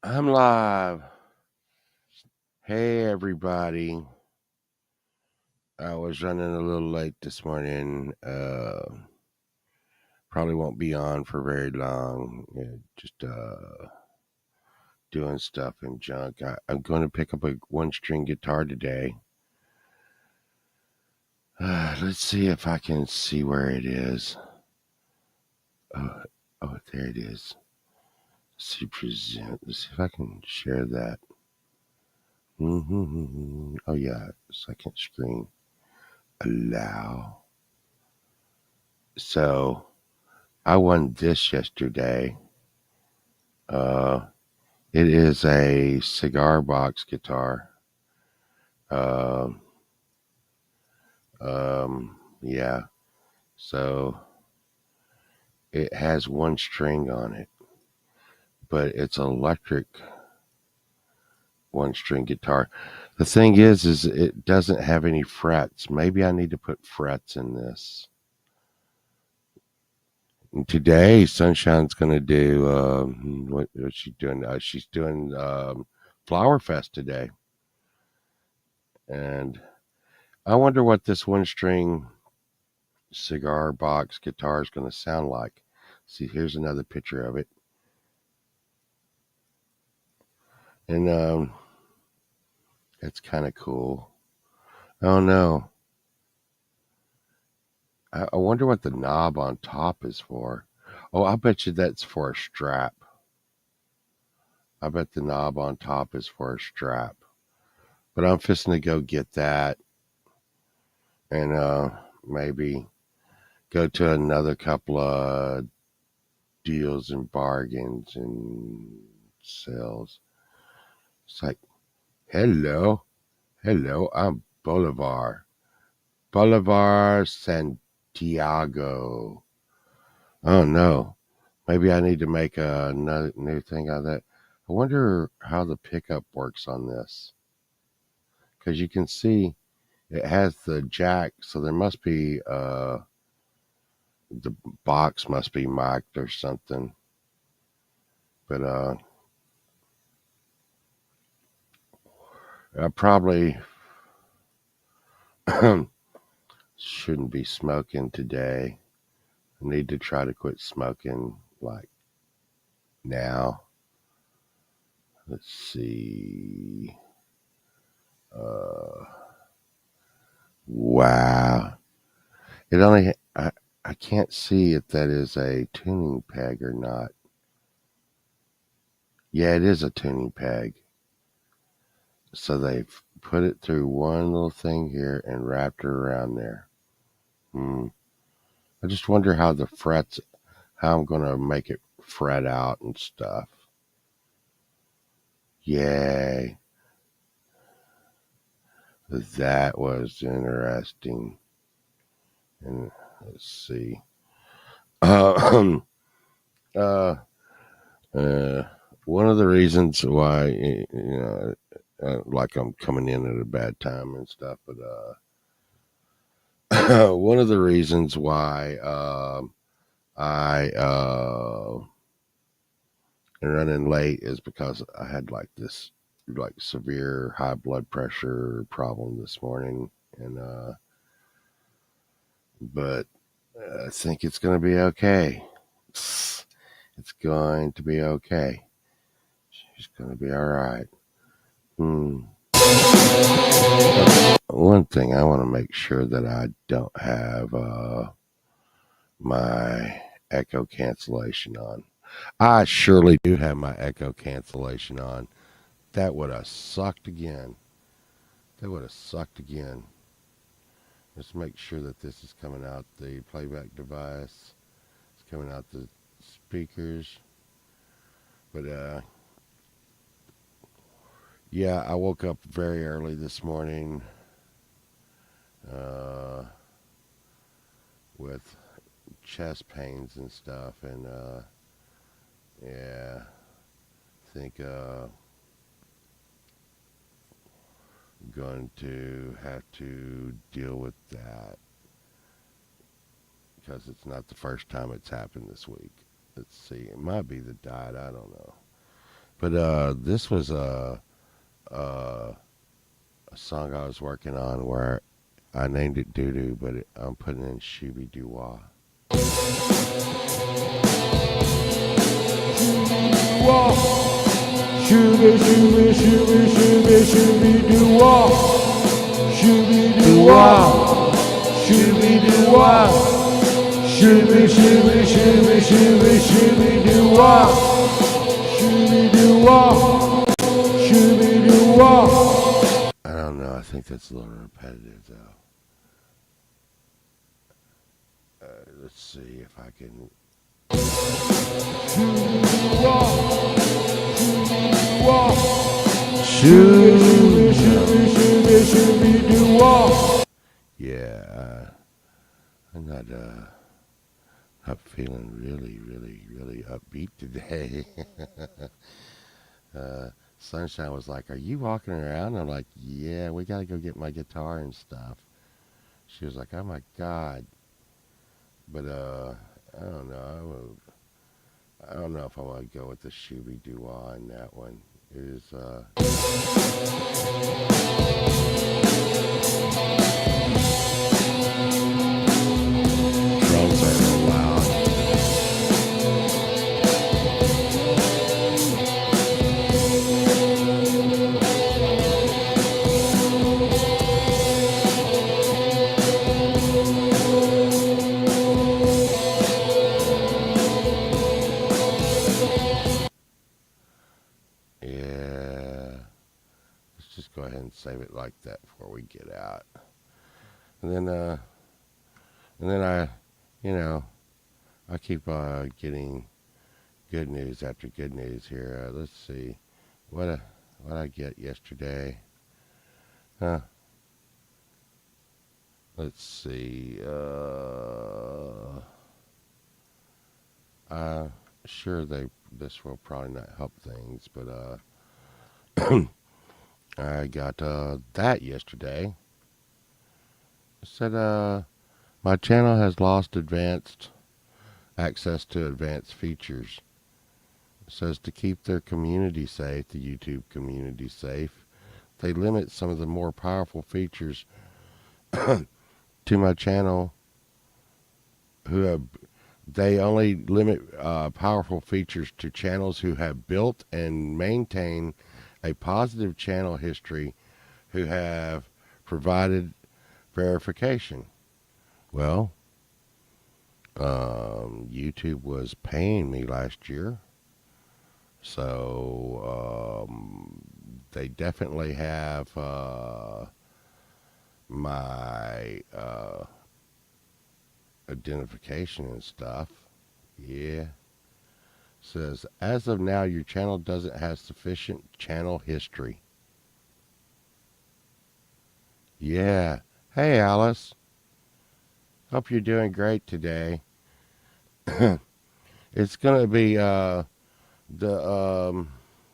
I'm live. Hey, everybody. I was running a little late this morning. Probably won't be on for very long. Just doing stuff and junk. I'm going to pick up a one string guitar today. Let's see if I can see where it is. Uh, oh, there it is. Let's see, present. Let's see if I can share that. Oh, yeah. Second screen. Allow. So I won this yesterday. Uh, it is a cigar box guitar. Um, yeah. So it has one string on it, but it's an electric one string guitar. The thing is it doesn't have any frets. Maybe I need to put frets in this. And today, Sunshine's going to do what's she doing? She's doing Flower Fest today, and I wonder what this one string cigar box guitar is going to sound like. See, here's another picture of it, and it's kind of cool. Oh no, I wonder what the knob on top is for. Oh, I bet you that's for a strap. I bet the knob on top is for a strap. But I'm fixing to go get that and maybe go to another couple of deals and bargains and sales. It's like, hello, hello, I'm Bolivar. Bolivar Santiago. Oh no, maybe I need to make another new thing out of that. I wonder how the pickup works on this because you can see it has the jack, so there must be the box must be marked or something. But I probably shouldn't be smoking today. I need to try to quit smoking like now. Let's see. Uh, wow. It only I can't see if that is a tuning peg or not. Yeah, it is a tuning peg. So they've put it through one little thing here and wrapped it around there. Hmm. I just wonder how the frets, how I'm gonna make it fret out and stuff. Yay. That was interesting. And let's see. Uh, uh, uh, one of the reasons why, like I'm coming in at a bad time and stuff, but one of the reasons why I am running late is because I had like this like severe high blood pressure problem this morning, and but I think it's going to be okay. It's going to be okay. She's going to be all right. Hmm. One thing I want to make sure that I don't have my echo cancellation on. I surely do have my echo cancellation on. That would have sucked again. That would have sucked again. Let's make sure that this is coming out the playback device. It's coming out the speakers. But yeah, I woke up very early this morning uh, with chest pains and stuff, and yeah, I think going to have to deal with that because it's not the first time it's happened this week. Let's see, it might be the diet. I don't know. But this was a song I was working on where I named it Doo Doo, but I'm putting in Shooby Doo Wah. Shooby, shooby, shooby, shooby, shooby, doo wah. Shooby, doo wah. Shooby, doo wah. Shooby, shooby, shooby, shooby, shooby, doo wah. Shooby, doo wah. Shooby, doo wah. I don't know. I think that's a little repetitive, though. Let's see if I can. Shooby, doo wah. Shooby, doo wah. Shooby, shooby, shooby, shooby, doo wah. Yeah, I'm not feeling really upbeat today. Sunshine was like, "Are you walking around?" I'm like, "Yeah, we gotta go get my guitar and stuff." She was like, "Oh my god," but I don't know. I don't know if I want to go with the Shooby Doo Wah on that one. It is drums are a little loud. Yeah. Let's just go ahead and save it like that before we get out. And then I, you know, I keep getting good news after good news here. Let's see, what I get yesterday. Huh? Let's see. Uh, sure this will probably not help things, but I got that yesterday. It said my channel has lost advanced access to advanced features. It says to keep their community safe, the YouTube community safe, they limit some of the more powerful features to my channel. They only limit powerful features to channels who have built and maintain a positive channel history, who have provided verification. Well, YouTube was paying me last year, so they definitely have my identification and stuff. Yeah. Says, as of now, your channel doesn't have sufficient channel history. Yeah. Hey, Alice. Hope you're doing great today. It's going to be, the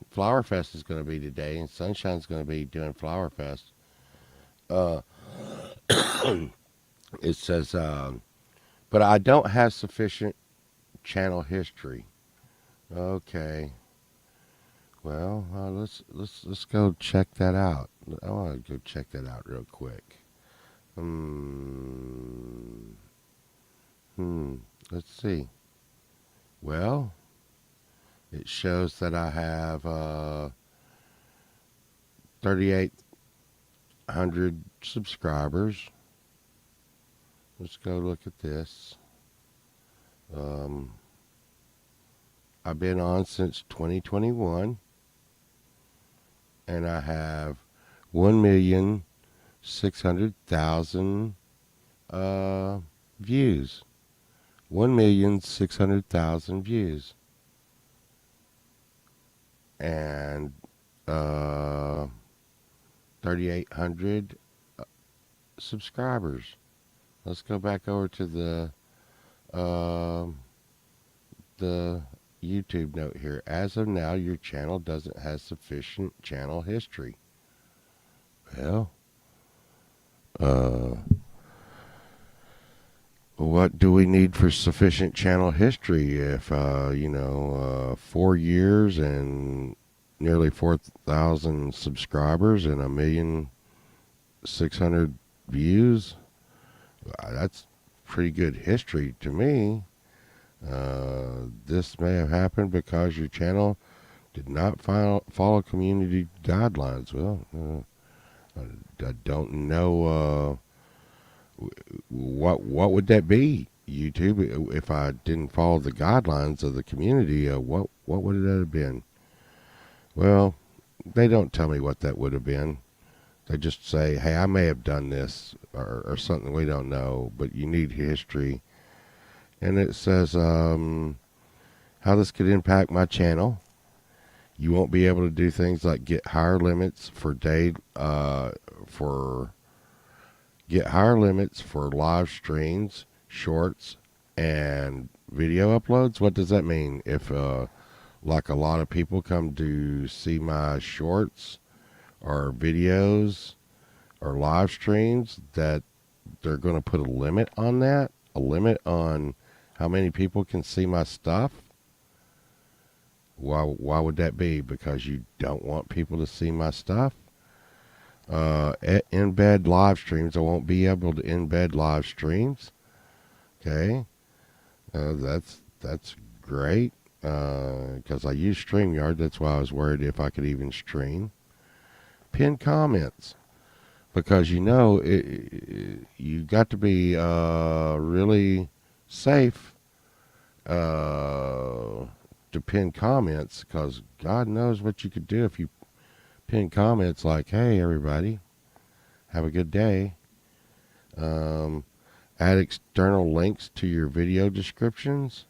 Flower Fest is going to be today, and Sunshine's going to be doing Flower Fest. Uh, it says, but I don't have sufficient channel history. Okay. Well, let's go check that out. I want to go check that out real quick. Hmm. Let's see. Well, it shows that I have 3,800 subscribers. Let's go look at this. I've been on since 2021, and I have 1,600,000 views. 1,600,000 views. And 3,800 subscribers. Let's go back over to the YouTube note here. As of now, your channel doesn't have sufficient channel history. Well, what do we need for sufficient channel history? If 4 years and nearly 4,000 subscribers and 1,600,000 views. That's pretty good history to me. This may have happened because your channel did not follow community guidelines. Well, I don't know what would that be, YouTube, if I didn't follow the guidelines of the community. What would it have been? Well, they don't tell me what that would have been. They just say, hey, I may have done this or something we don't know, but you need history. And it says how this could impact my channel. You won't be able to do things like get higher limits for live streams, shorts, and video uploads. What does that mean? If like a lot of people come to see my shorts or videos or live streams, that they're going to put a limit on that, a limit on how many people can see my stuff. Why would that be? Because you don't want people to see my stuff? Embed live streams. I won't be able to embed live streams. Okay, that's great. Because I use StreamYard. That's why I was worried if I could even stream. Pin comments. Because you got to be really safe to pin comments, because God knows what you could do if you pin comments like, hey, everybody, have a good day. Add external links to your video descriptions.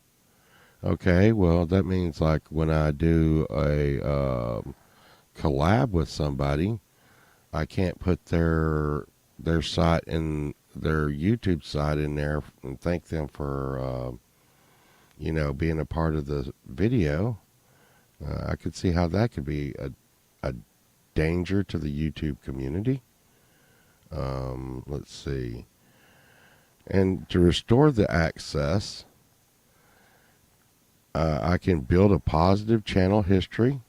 Okay, well, that means like when I do a collab with somebody, I can't put their site and their YouTube site in there and thank them for being a part of the video. I could see how that could be a danger to the YouTube community. Let's see. And to restore the access, I can build a positive channel history.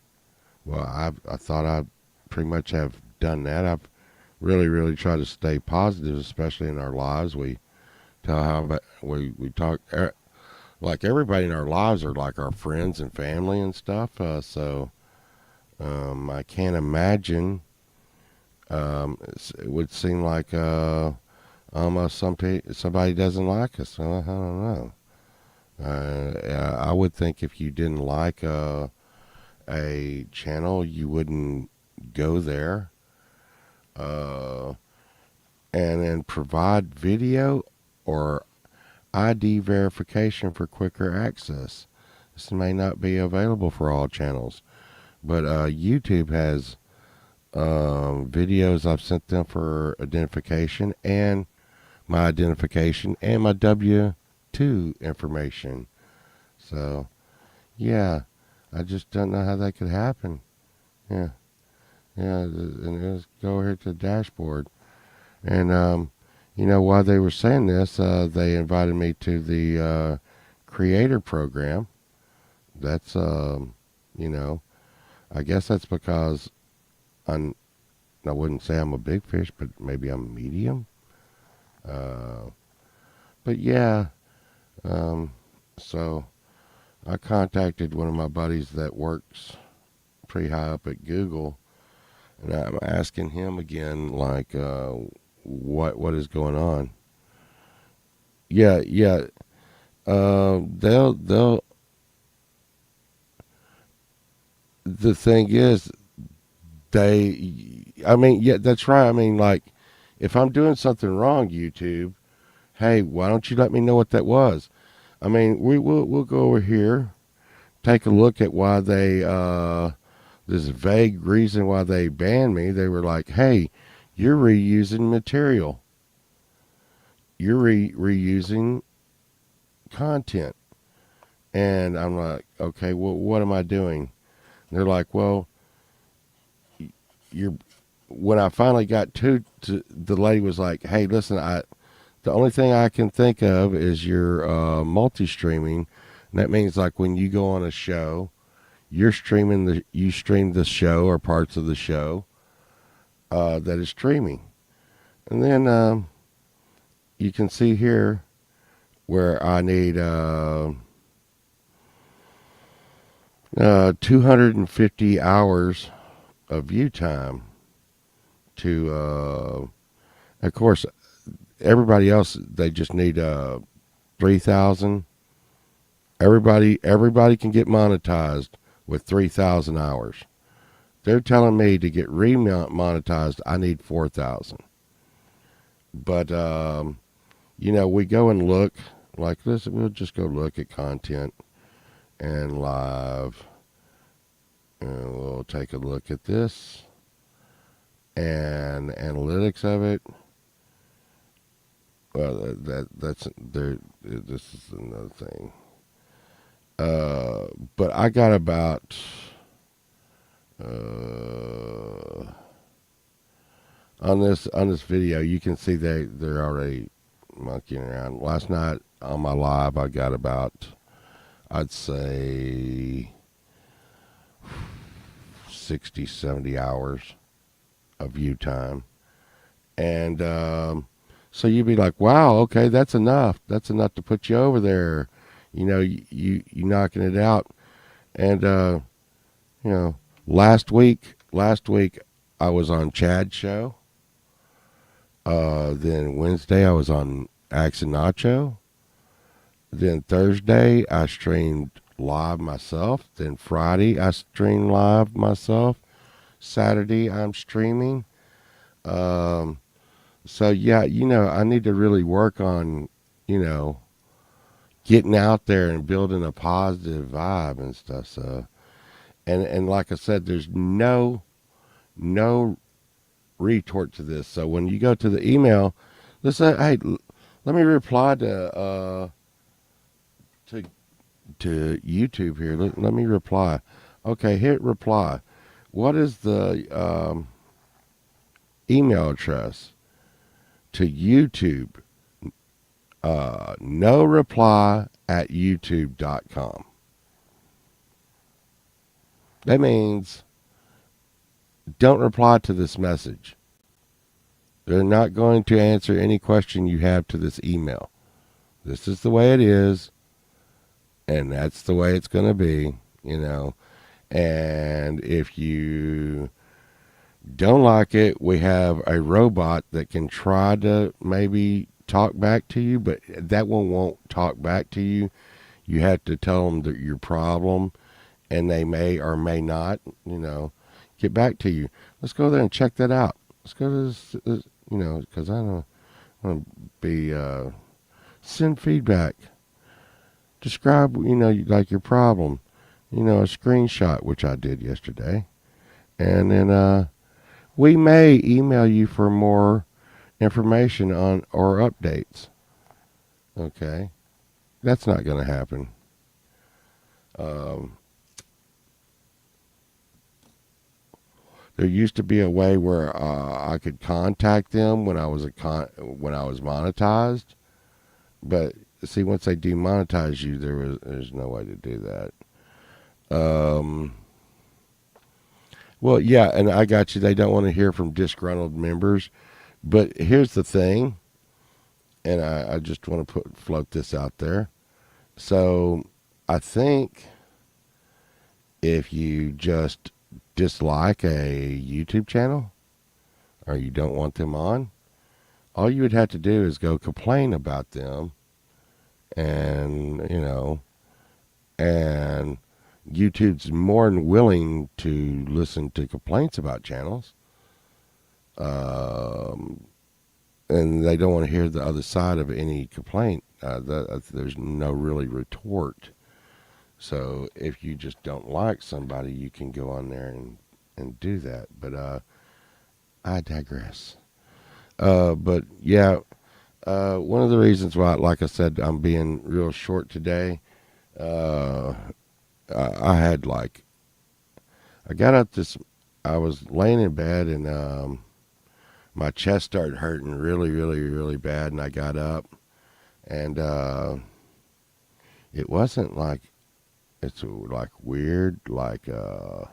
Well, I thought I pretty much have done that. I've really tried to stay positive, especially in our lives. We tell how we talk like everybody in our lives are like our friends and family and stuff. So I can't imagine. It would seem like somebody doesn't like us. I don't know. I would think if you didn't like a channel, you wouldn't go there. And then provide video or ID verification for quicker access. This may not be available for all channels, but YouTube has videos I've sent them for identification and my identification and my W-2 information. So, yeah, I just don't know how that could happen. Yeah, and let's go here to the dashboard. And, while they were saying this, they invited me to the creator program. That's, I guess that's because I wouldn't say I'm a big fish, but maybe I'm medium. But yeah, so I contacted one of my buddies that works pretty high up at Google, and I'm asking him again, like, what is going on? Yeah. They'll. The thing is, yeah, that's right. I mean, like, if I'm doing something wrong, YouTube, hey, why don't you let me know what that was? I mean, we'll go over here, take a look at why they this vague reason why they banned me. They were like, hey, you're reusing material. You're reusing content. And I'm like, okay, well, what am I doing? And they're like, well, when I finally got to the lady was like, hey, listen, the only thing I can think of is your multi-streaming. And that means like when you go on a show, you stream the show or parts of the show that is streaming. And then you can see here where I need 250 hours of view time to, of course, everybody else, they just need 3,000. Everybody can get monetized with 3,000 hours. They're telling me to get remonetized, I need 4,000. But we go and look like this. We'll just go look at content and live, and we'll take a look at this and analytics of it. Well, that's there. This is another thing. But I got about on this video, you can see they're already monkeying around. Last night on my live, I got about, I'd say 60, 70 hours of view time. And so you'd be like, wow, okay, that's enough. That's enough to put you over there. You knocking it out. And last week I was on Chad's show. Then Wednesday I was on Axe and Nacho. Then Thursday I streamed live myself. Then Friday I streamed live myself. Saturday I'm streaming. So yeah, I need to really work on, getting out there and building a positive vibe and stuff. So, and like I said, there's no retort to this. So when you go to the email, let's say, hey, let me reply to YouTube here. Let me reply. Okay, hit reply. What is the email address to YouTube? No reply at youtube.com. That means don't reply to this message. They're not going to answer any question you have to this email. This is the way it is, and that's the way it's going to be, And if you don't like it, we have a robot that can try to maybe talk back to you, but that one won't talk back to you. You have to tell them that your problem, and they may or may not, get back to you. Let's go there and check that out. Let's go to this because I don't want to be send feedback. Describe, like your problem. A screenshot, which I did yesterday, and then we may email you for more information on or updates. Okay, that's not going to happen. There used to be a way where I could contact them when I was monetized, but see, once they demonetize you, there's no way to do that. Well, yeah, and I got you. They don't want to hear from disgruntled members. But here's the thing, and I just want to float this out there. So I think if you just dislike a YouTube channel or you don't want them on, all you would have to do is go complain about them, and and YouTube's more than willing to listen to complaints about channels. And they don't want to hear the other side of any complaint. There's no really retort. So if you just don't like somebody, you can go on there and do that. But I digress. But yeah, one of the reasons why, like I said, I'm being real short today. I got up I was laying in bed, and my chest started hurting really, really, really bad, and I got up, and it wasn't like it's like weird, like uh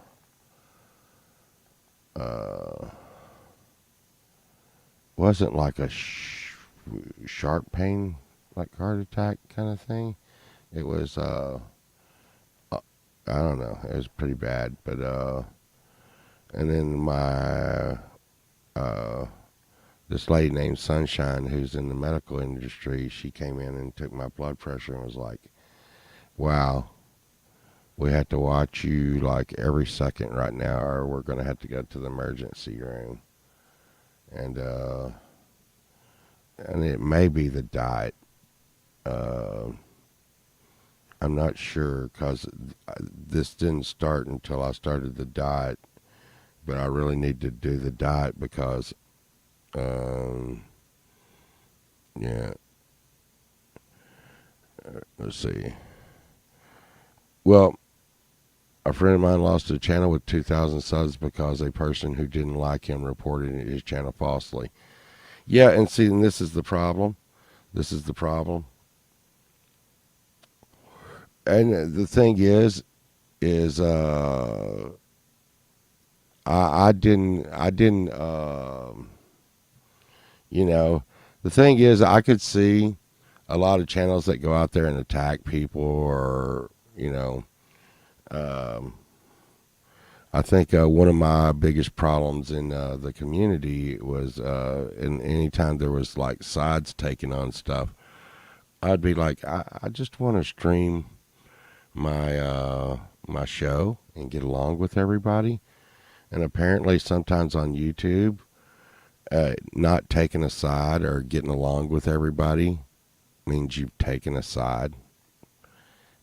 wasn't like a sharp pain, like heart attack kind of thing. It was uh, I don't know, it was pretty bad. But and then my uh this lady named Sunshine, who's in the medical industry, she came in and took my blood pressure and was like, "Wow, we have to watch you like every second right now, or we're gonna have to go to the emergency room." And it may be the diet. Uh, I'm not sure because this didn't start until I started the diet, but I really need to do the diet because, um, yeah, let's see. Well, a friend of mine lost a channel with 2,000 subs because a person who didn't like him reported his channel falsely. Yeah, and see, and this is the problem. This is the problem. And the thing is I didn't you know, the thing is I could see a lot of channels that go out there and attack people, or um, I think one of my biggest problems in the community was in any time there was like sides taken on stuff, I'd be like, I just want to stream my show and get along with everybody. And apparently, sometimes on YouTube, not taking a side or getting along with everybody means you've taken a side.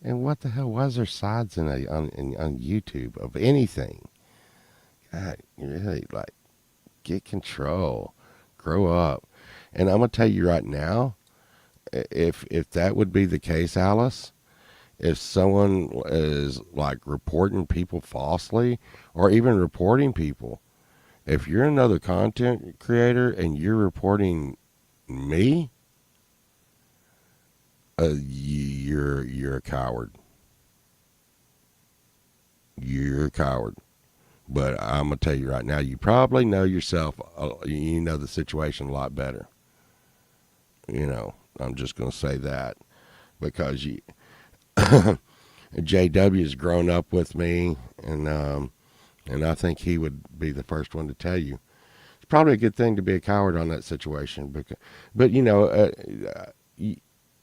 And what the hell was there sides on YouTube of anything? God, you really like get control, grow up. And I'm gonna tell you right now, if that would be the case, Alice, if someone is like reporting people falsely or even reporting people, if you're another content creator and you're reporting me, you're a coward. You're a coward. But I'm gonna tell you right now, you probably know yourself. You know the situation a lot better. I'm just gonna say that because you, JW has grown up with me, and I think he would be the first one to tell you it's probably a good thing to be a coward on that situation. But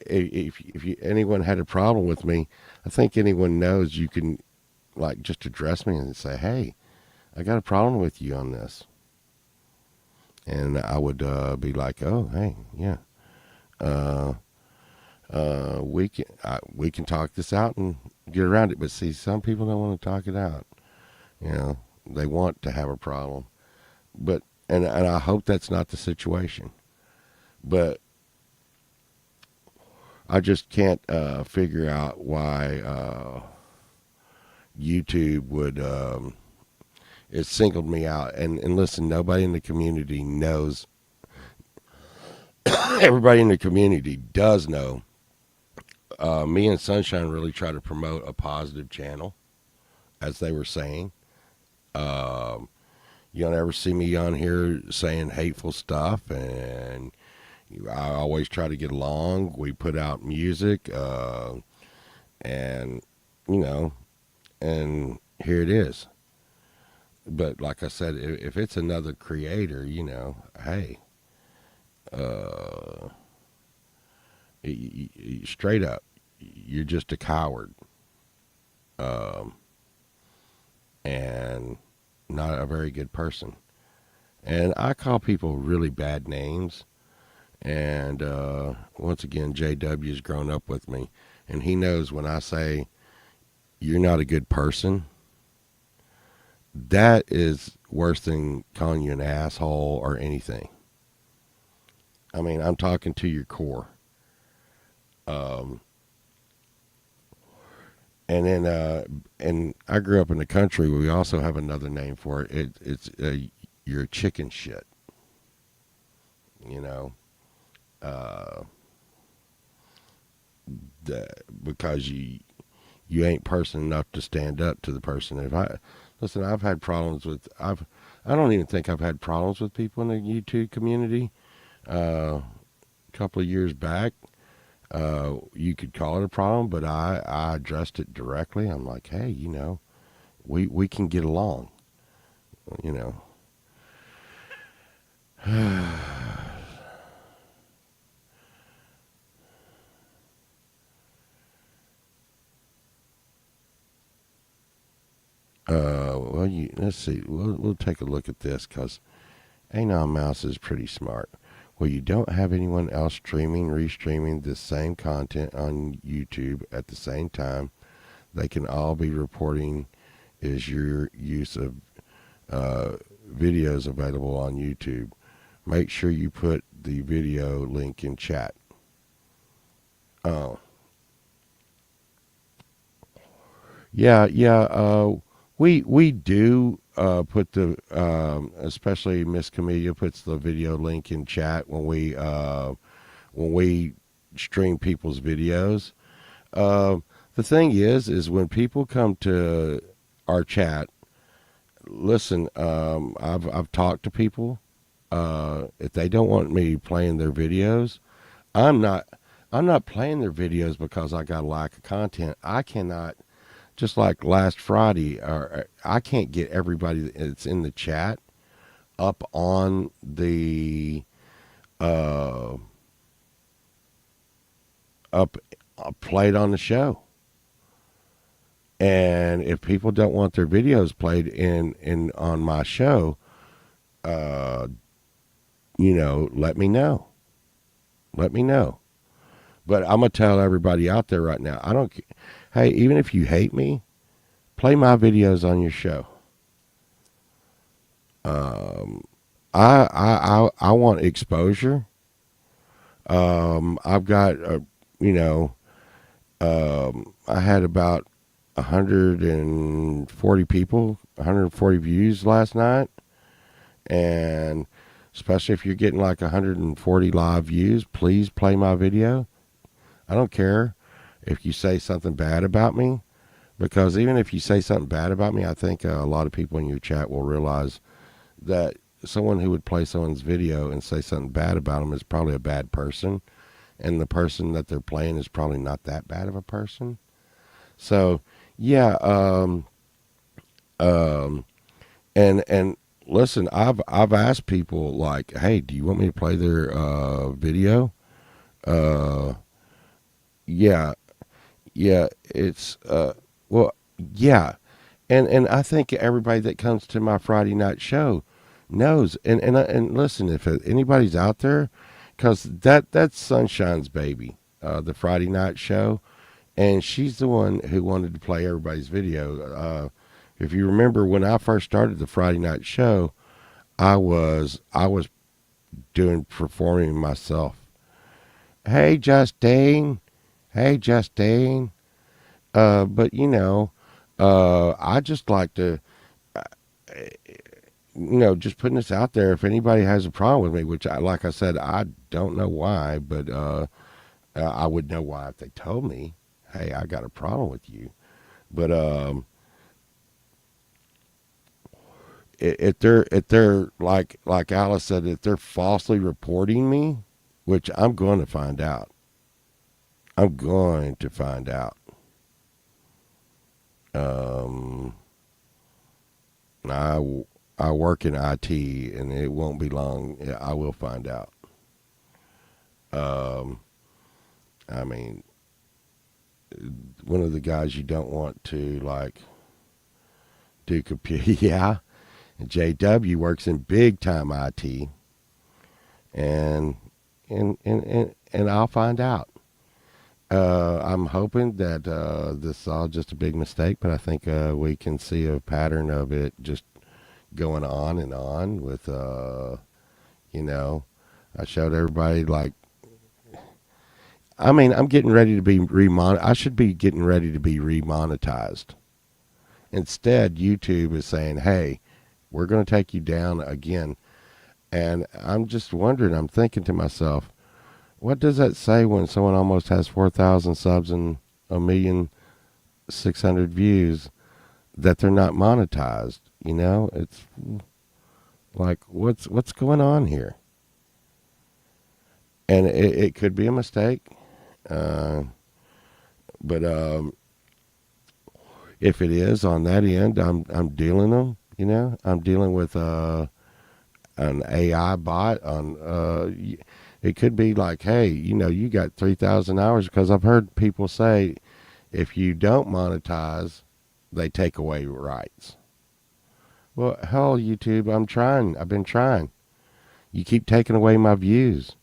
if anyone had a problem with me, I think anyone knows you can like just address me and say, "Hey, I got a problem with you on this," and I would be like, "Oh, hey, yeah, uh, we can talk this out and get around it." But see, some people don't want to talk it out. You know, they want to have a problem, but and I hope that's not the situation. But I just can't figure out why YouTube would it singled me out. And listen, nobody in the community knows. Everybody in the community does know. Me and Sunshine really try to promote a positive channel, as they were saying. Um, you don't ever see me on here saying hateful stuff, and I always try to get along. We put out music, and you know, and here it is. But like I said, if it's another creator, hey, uh, straight up, you're just a coward, um, and not a very good person. And I call people really bad names. And once again, JW's grown up with me, and he knows when I say you're not a good person, that is worse than calling you an asshole or anything. I mean, I'm talking to your core. Um, and then, and I grew up in the country. We also have another name for it. It's you're chicken shit. You know, uh, because you ain't person enough to stand up to the person. If I listen, I've had problems with I don't even think I've had problems with people in the YouTube community. A couple of years back, you could call it a problem, but I addressed it directly. I'm like, hey, we can get along, you know. Well, let's see. We'll take a look at this because Anon Mouse is pretty smart. Well, you don't have anyone else streaming, restreaming the same content on YouTube at the same time. They can all be reporting is your use of videos available on YouTube. Make sure you put the video link in chat. Oh, yeah. We do put the especially Miss Camellia puts the video link in chat when we stream people's videos. The thing is when people come to our chat, listen. I've talked to people. If they don't want me playing their videos, I'm not. I'm not playing their videos because I got a lack of content. I cannot. Just like last Friday, I can't get everybody that's in the chat up on the uh, up played on the show. And if people don't want their videos played in on my show, uh, let me know. Let me know. But I'm gonna tell everybody out there right now. I don't. Hey, even if you hate me, play my videos on your show. Um, I want exposure. I've got you know I had about 140 people, 140 views last night, and especially if you're getting like 140 live views, please play my video. I don't care if you say something bad about me, because even if you say something bad about me, I think a lot of people in your chat will realize that someone who would play someone's video and say something bad about them is probably a bad person, and the person that they're playing is probably not that bad of a person. So, yeah, um, and listen, I've asked people like, hey, do you want me to play their video? Uh, yeah, yeah, it's well, yeah, and I think everybody that comes to my Friday night show knows. And listen, if anybody's out there, because that's Sunshine's baby, the Friday night show, and she's the one who wanted to play everybody's video. If you remember when I first started the Friday night show, I was doing performing myself. Hey Justine, hey Justine. But I just like to, uh, just putting this out there. If anybody has a problem with me, which like I said, I don't know why, but I would know why if they told me, hey, I got a problem with you. But if they're like Alice said, if they're falsely reporting me, which I'm going to find out. I'm going to find out. Um, I I work in IT, and it won't be long. I will find out. Um, I mean, one of the guys you don't want to like do computer. Yeah, JW works in big time IT, and and I'll find out. I'm hoping that this is all just a big mistake, but I think we can see a pattern of it just going on and on with, you know, I showed everybody like, I mean, I'm getting ready to be I should be getting ready to be remonetized. Instead, YouTube is saying, hey, we're going to take you down again. And I'm just wondering, I'm thinking to myself, what does that say when someone almost has 4,000 subs and a million 600 views that they're not monetized. You know, it's like what's going on here? And it could be a mistake, uh, but if it is on that end, I'm dealing them. You know, I'm dealing with an AI bot on. It could be like, hey, you know, you got 3,000 hours, because I've heard people say if you don't monetize, they take away rights. Well, hell, YouTube, I'm trying. I've been trying. You keep taking away my views,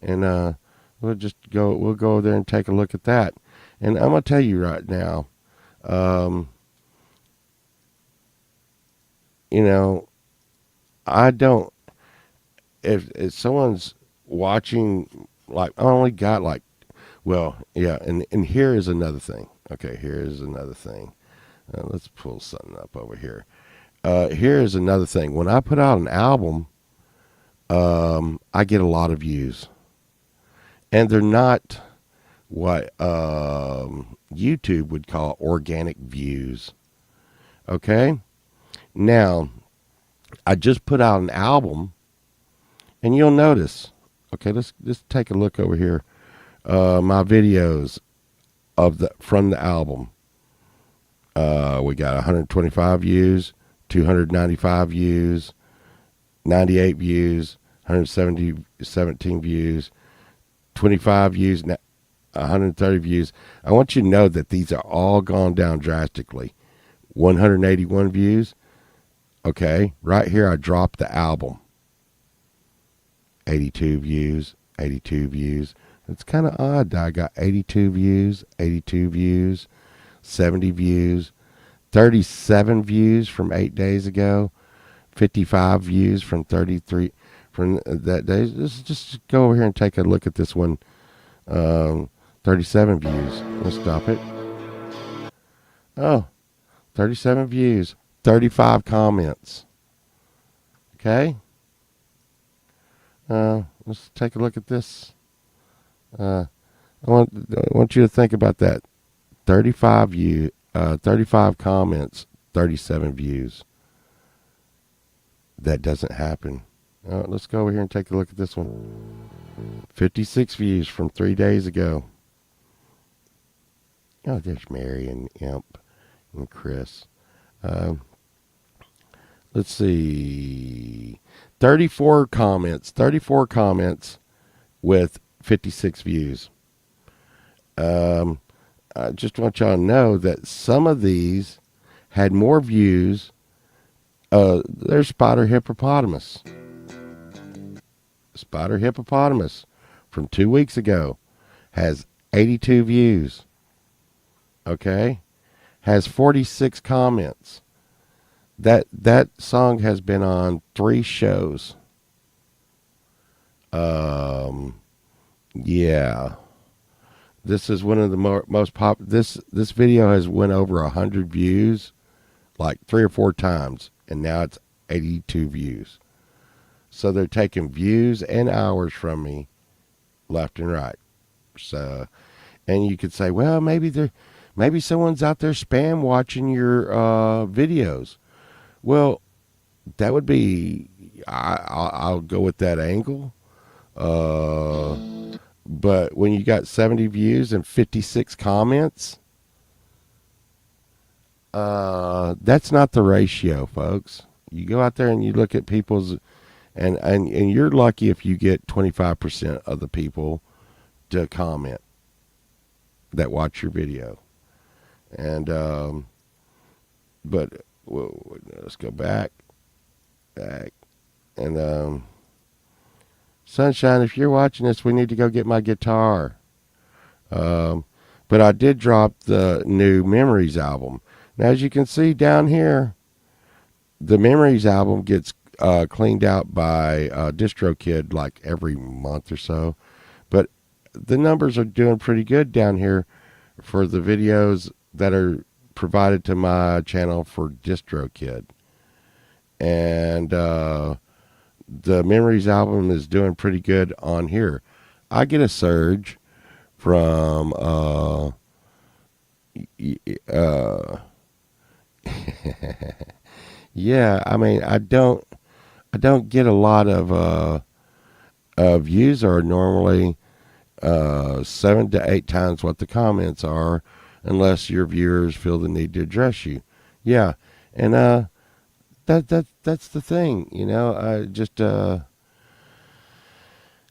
and we'll go over there and take a look at that. And I'm gonna tell you right now, um, you know, I don't. If someone's watching, like, I only got like, well, yeah, and here is another thing. Okay, here is another thing. Let's pull something up over here. Here is another thing. When I put out an album, I get a lot of views, and they're not what YouTube would call organic views. Okay, now I just put out an album, and you'll notice. Okay, let's just take a look over here. My videos of the from the album. We got 125 views, 295 views, 98 views, 117 views, 25 views, 130 views. I want you to know that these are all gone down drastically. 181 views. Okay, right here I dropped the album. 82 views, 82 views. It's kind of odd that I got 82 views, 82 views, 70 views, 37 views from 8 days ago, 55 views from 33 from that day. Let's just go over here and take a look at this one. 37 views. Let's stop it. Oh, 37 views, 35 comments. Okay. Let's take a look at this. I want you to think about that. 35 comments, 37 views. That doesn't happen. Let's go over here and take a look at this one. 56 views from 3 days ago. Oh, there's Mary and Imp and Chris. Let's see. 34 comments. 34 comments with 56 views. I just want y'all to know that some of these had more views. There's Spider Hippopotamus. Spider Hippopotamus from 2 weeks ago has 82 views. Okay? Has 46 comments. That song has been on 3 shows. Yeah. This is one of the most pop. This video has went over 100 views, like 3 or 4 times, and now it's 82 views. So they're taking views and hours from me, left and right. So, and you could say, well, maybe someone's out there spam watching your videos. Well, that would be. I'll go with that angle. But when you got 70 views and 56 comments, that's not the ratio, folks. You go out there and you look at people's, and you're lucky if you get 25% of the people to comment that watch your video. And but let's go back, and Sunshine, if you're watching this, we need to go get my guitar. But I did drop the new Memories album. Now, as you can see down here, the Memories album gets cleaned out by DistroKid like every month or so. But the numbers are doing pretty good down here for the videos that are provided to my channel for DistroKid. And the Memories album is doing pretty good on here. I get a surge from uh, yeah, I mean, I don't get a lot of views are normally 7 to 8 times what the comments are, unless your viewers feel the need to address you. Yeah, and that's the thing, you know. I just I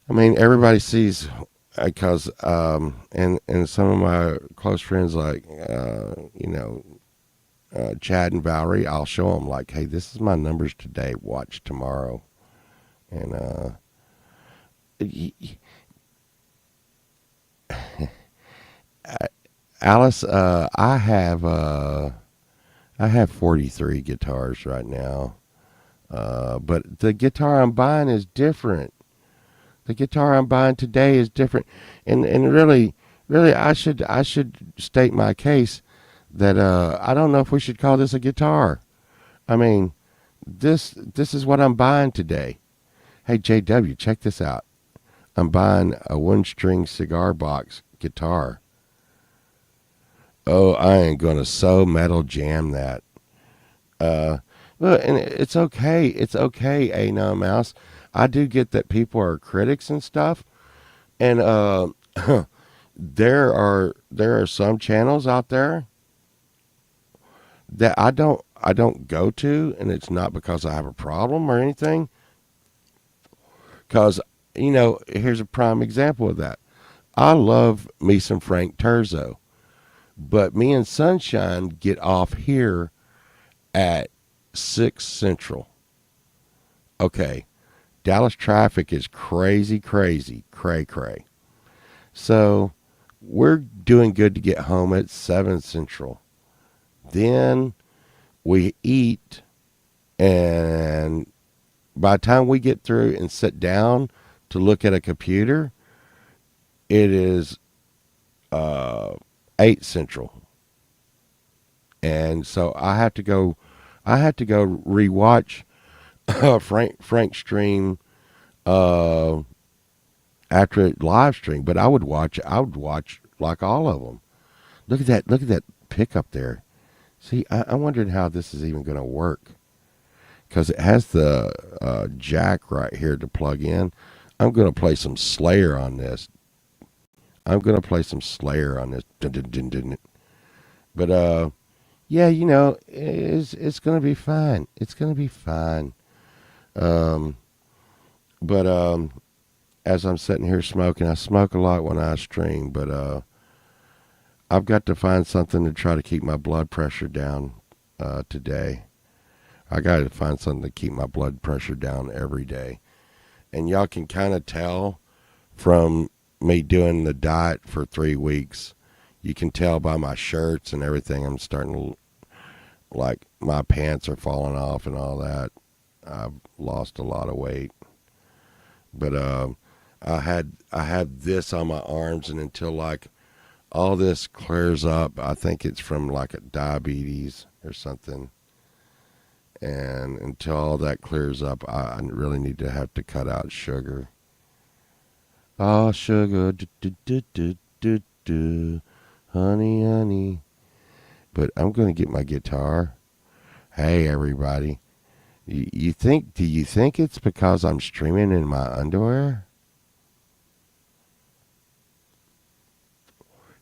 mean, everybody sees because and some of my close friends like Chad and Valerie, I'll show them like, hey, this is my numbers today. Watch tomorrow, and Alice, I have 43 guitars right now, but the guitar I'm buying is different. The guitar I'm buying today is different, and really, I should state my case that I don't know if we should call this a guitar. I mean, this is what I'm buying today. Hey JW, check this out. I'm buying a one string cigar box guitar. Oh, I ain't gonna so metal jam that. Uh, well, and it's okay. It's okay, A No Mouse. I do get that people are critics and stuff, and there are some channels out there that I don't go to, and it's not because I have a problem or anything. Because here's a prime example of that. I love me some Frank Turzo, but me and Sunshine get off here at 6 Central. Okay, Dallas traffic is crazy, crazy, cray, cray. So we're doing good to get home at 7 Central. Then we eat, and by the time we get through and sit down to look at a computer, it is uh, 8 Central, and so I had to go rewatch Frank stream uh, after it live stream, but I would watch like all of them. Look at that pickup there. See, I wondered how this is even going to work because it has the jack right here to plug in. I'm going to play some Slayer on this. I'm going to play some Slayer on this. Dun, dun, dun, dun. But yeah, it's going to be fine. It's going to be fine. Um, but as I'm sitting here smoking, I smoke a lot when I stream, but I've got to find something to try to keep my blood pressure down today. I got to find something to keep my blood pressure down every day. And y'all can kind of tell from me doing the diet for 3 weeks. You can tell by my shirts and everything. I'm starting to, like, my pants are falling off and all that. I've lost a lot of weight. But I had this on my arms, and until like all this clears up, I think it's from like a diabetes or something. And until all that clears up, I really need to have to cut out sugar. Oh, sugar, do, do, do, do, do, do. Honey, honey. But I'm going to get my guitar. Hey, everybody. Do you think it's because I'm streaming in my underwear?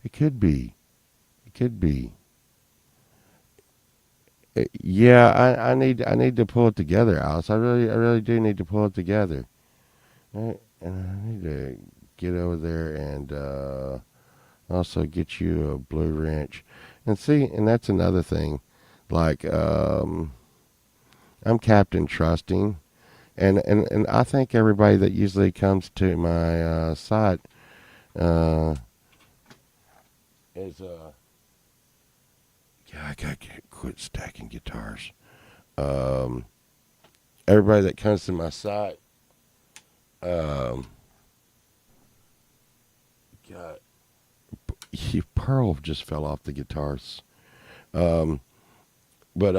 It could be. It could be. Yeah, I need to pull it together, Alice. I really do need to pull it together. Right? And I need to get over there and also get you a blue wrench. And see, and that's another thing. Like I'm Captain Trusting, and I think everybody that usually comes to my site uh, is yeah, I gotta quit stacking guitars. Um, Everybody that comes to my site, um, God, Pearl just fell off the guitars. Um, but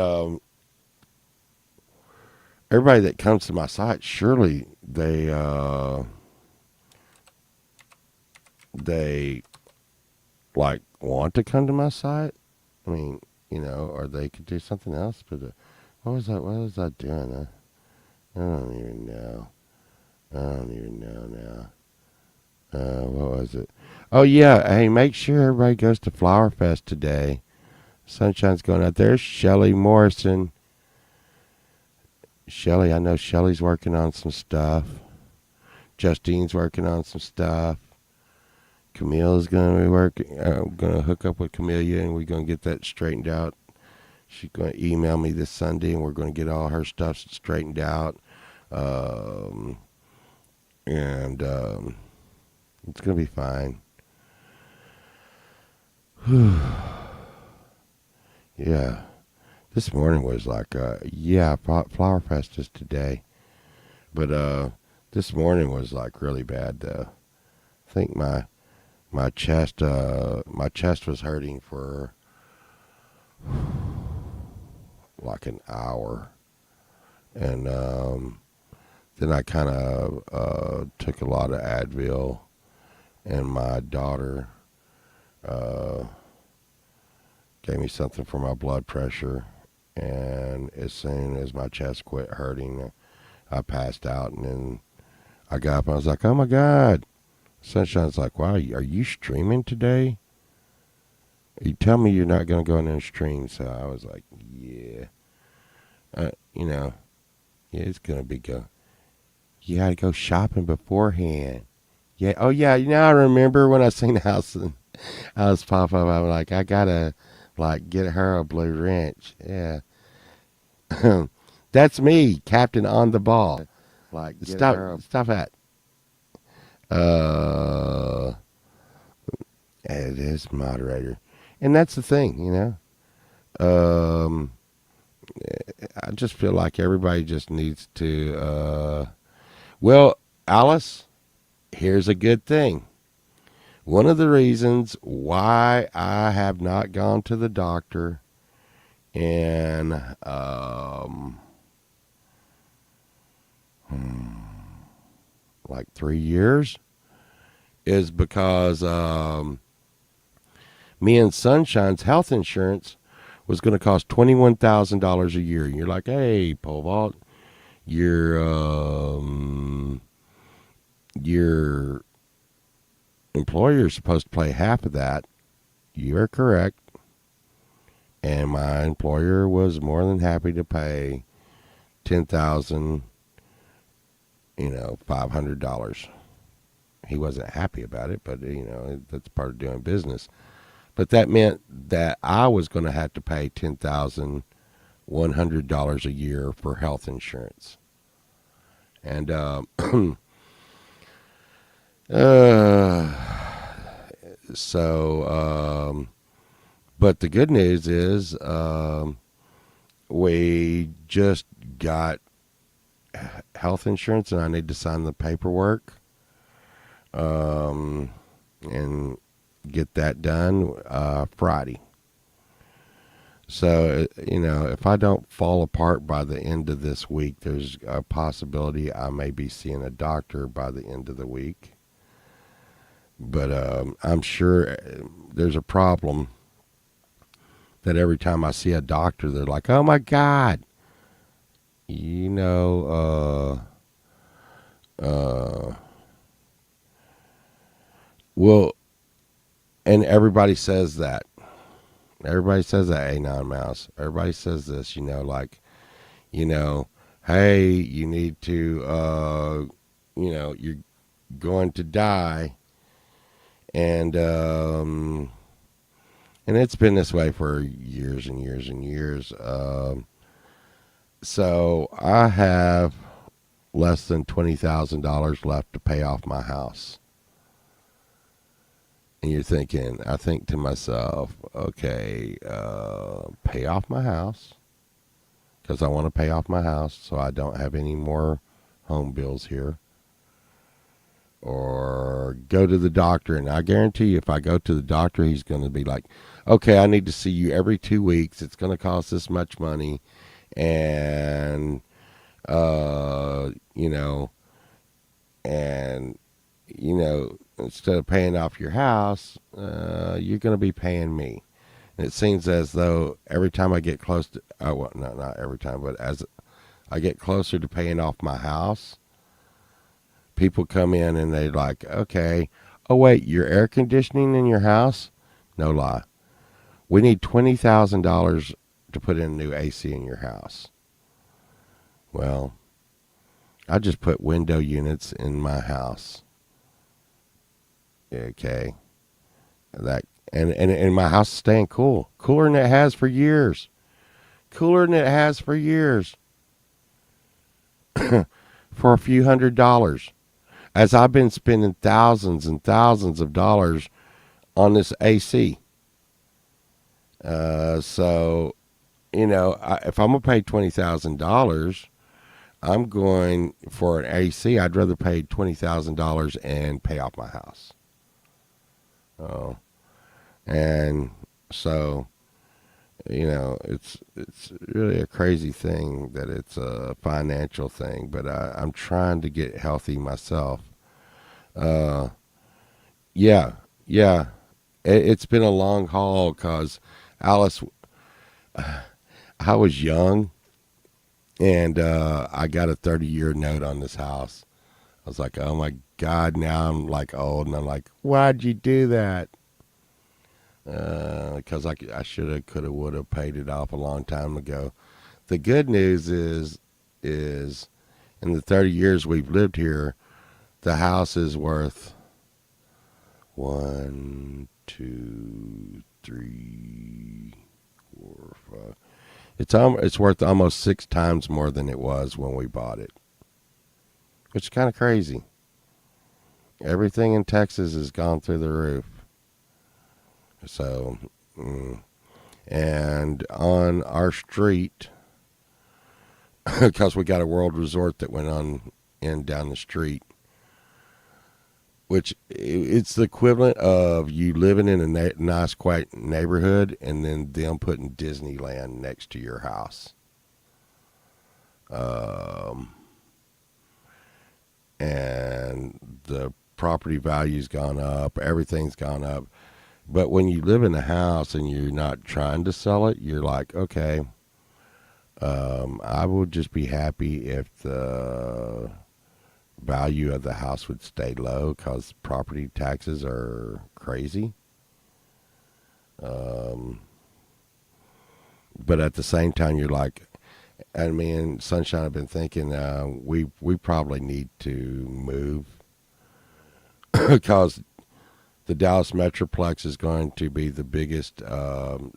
everybody that comes to my site, surely they like want to come to my site. I mean, or they could do something else. But what was that? What was I doing? I don't even know. I don't even know now. What was it? Oh yeah. Hey, make sure everybody goes to Flower Fest today. Sunshine's going out there. Shelly Morrison. Shelly, I know Shelly's working on some stuff. Justine's working on some stuff. Camille's gonna be working. Gonna hook up with Camellia, and we're gonna get that straightened out. She's gonna email me this Sunday, and we're gonna get all her stuff straightened out. Um, and it's gonna be fine. Yeah. This morning was like, yeah, Flower Fest is today, but this morning was like really bad though. I think my chest was hurting for like an hour, and then I kind of took a lot of Advil, and my daughter uh, gave me something for my blood pressure, and as soon as my chest quit hurting, I passed out, and then I got up and I was like, oh my God. Sunshine's like, wow, are you streaming today? You tell me you're not going to go in there and stream. So I was like, yeah. Yeah, it's going to be good. You got to go shopping beforehand. Yeah. Oh, yeah. I remember when I seen the house and I was pop up. I'm like, I got to, like, get her a blue wrench. Yeah. That's me, Captain on the ball. Like, stop that. Uh, it is moderator, and that's the thing. Um, I just feel like everybody just needs to. Well, Alice, here's a good thing. One of the reasons why I have not gone to the doctor in like 3 years is because me and Sunshine's health insurance was going to cost $21,000 a year. And you're like, hey, Pole Vault, your employer's supposed to pay half of that. You are correct. And my employer was more than happy to pay $10,500. He wasn't happy about it, but that's part of doing business. But that meant that I was going to have to pay $10,100 a year for health insurance. And but the good news is we just got health insurance, and I need to sign the paperwork and get that done Friday. So, if I don't fall apart by the end of this week, there's a possibility I may be seeing a doctor by the end of the week. But I'm sure there's a problem that every time I see a doctor, they're like, oh my God, well, and everybody says that. Everybody says that, A9 Mouse. Everybody says this, hey, you need to, you're going to die. And it's been this way for years and years and years. So I have less than $20,000 left to pay off my house. And I think to myself, okay, pay off my house, because I want to pay off my house so I don't have any more home bills here. Or go to the doctor, and I guarantee you, if I go to the doctor, he's going to be like, okay, I need to see you every 2 weeks. It's going to cost this much money. And, instead of paying off your house, you're going to be paying me. It seems as though every time I get close to, oh, well, not every time, but as I get closer to paying off my house, people come in and they like, okay, oh wait, your air conditioning in your house? No lie. We need $20,000 to put in new AC in your house. Well, I just put window units in my house. Okay. That and my house is staying cool. Cooler than it has for years. Cooler than it has for years. For a few $100s. As I've been spending thousands and thousands of dollars on this AC. So, if I'm going to pay $20,000, I'm going for an AC. I'd rather pay $20,000 and pay off my house. Oh, and so it's really a crazy thing that it's a financial thing, but I'm trying to get healthy myself. Uh, yeah, yeah, it's been a long haul because Alice, I was young and I got a 30-year note on this house. I was like, oh my God, now I'm like old, and I'm like, why'd you do that? Because I should have, could have, would have paid it off a long time ago. The good news is in the 30 years we've lived here, the house is worth one, two, three, four, five. It's worth almost 6 times more than it was when we bought it, which is kind of crazy. Everything in Texas has gone through the roof. So, and on our street, because we got a World Resort that went on in down the street, which it's the equivalent of you living in a nice, quiet neighborhood and then them putting Disneyland next to your house. And the property value's gone up, everything's gone up. But when you live in a house and you're not trying to sell it, you're like, okay, I would just be happy if the value of the house would stay low because property taxes are crazy. But at the same time, you're like, I mean, Sunshine, I've been thinking we probably need to move because the Dallas Metroplex is going to be the biggest